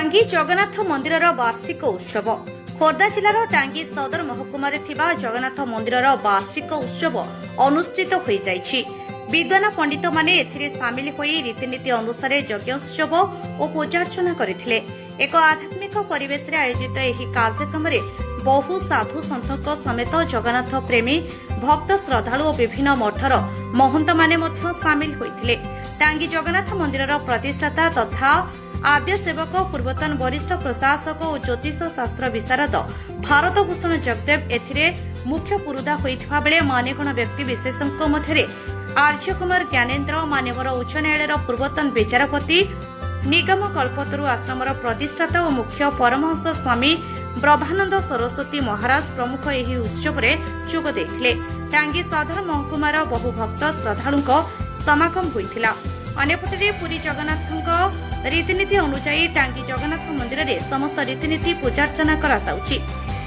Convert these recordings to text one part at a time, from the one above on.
टांगी जगन्नाथ मंदिर वार्षिक उत्सव खोर्धा जिलार टांगी सदर महकुमार जगन्नाथ मंदिर वार्षिक उत्सव अनुष्ठित हो जाइछि। विद्वान पंडित माने एथिरे सामिल होई रीतिनीति अनुसार यज्ञोत्सव और पूजार्चना करथिले। एक आध्यात्मिक परिवेश रे आयोजित एही कार्यक्रम रे बहु साधु सन्थक समेत जगन्नाथ प्रेमी भक्त श्रद्धालु और विभिन्न मठर महंत माने मध्य सामिल होइथिले। टांगी जगन्नाथ मंदिर प्रतिष्ठाता तथा आद्य सेवक पूर्वतन वरिष्ठ प्रशासक और ज्योतिष शास्त्र विशारद भारत भूषण जगदेव एथिरे मुख्य पुरुधा होइथिबा बेले मानेगण व्यक्ति विशेषଙ୍କ मध्यरे आर्य कुमार ज्ञानेन्द्र मान्यवर उच्च न्यायालय पूर्वतन विचारपति निगम कल्पतरु आश्रमर प्रतिष्ठाता और मुख्य परमहंस स्वामी ब्रह्मानंद सरस्वती महाराज प्रमुख एही उत्सव रे जोग देथिले। टांगी सदर महकुमार बहु भक्त श्रद्धालुଙ୍କ समागम होइथिला। अन्यपटे पुरी जगन्नाथଙ୍କ रीतिनीति अनुसार टांगी जगन्नाथ मंदिर में समस्त रीतिनीति पूजार्चना करासाउछि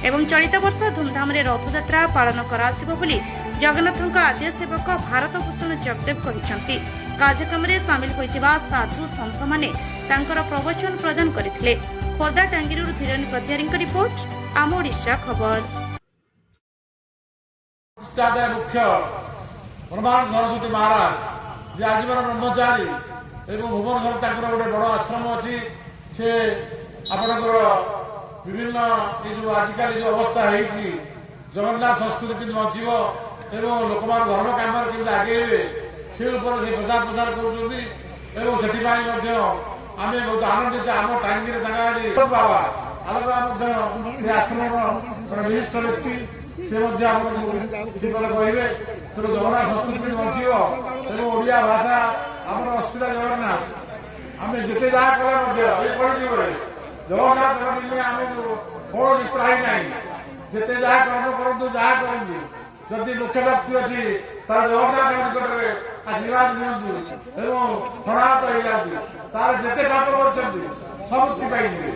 एवं चलित वर्ष धूमधाम रथयात्रा पालन करासिबो बोली जगन्नाथଙ୍କ आद्य सेवक भारत भूषण जगदेव कहिसंति। कार्यक्रम में सामिल होइतिबा साधु सन्थ माने तांकर प्रवचन प्रदान करथिले। खोर्धा टांगीरू धीरेन प्रतिहारी रिपोर्ट आम ओडिशा खबर। मुख्य ब्रह्मानंद सरस्वती महाराज जे आजीवन ब्रह्मचारी एवं भुवनेश्वर गोटे बड़ आश्रम अच्छी से आपणकर विभिन्न जो आजिकल जो अवस्था है जगन्नाथ संस्कृति कि बचब एवं लोक धर्म काम केमी आगे से प्रचार प्रसार कर आम बहुत आनंदित आम टांगी बाबा आलोका आश्रम विशिष्ट व्यक्ति से कहे तेणु जगन्नाथ संस्कृति बचब एवं ओडिया भाषा आम अस्मिता जगन्नाथ आम जिते जहाँ कले जगन्नाथ आम कौन त्राही ना जिते जहाँ कर्म करूँ जहाँ करूँ जदि मुख्य व्यक्ति अच्छी तार जगन्नाथ निकट आशीर्वाद दिंतु एवं प्रणाम हो जाती तार जिते पाप कर सब पाइबे।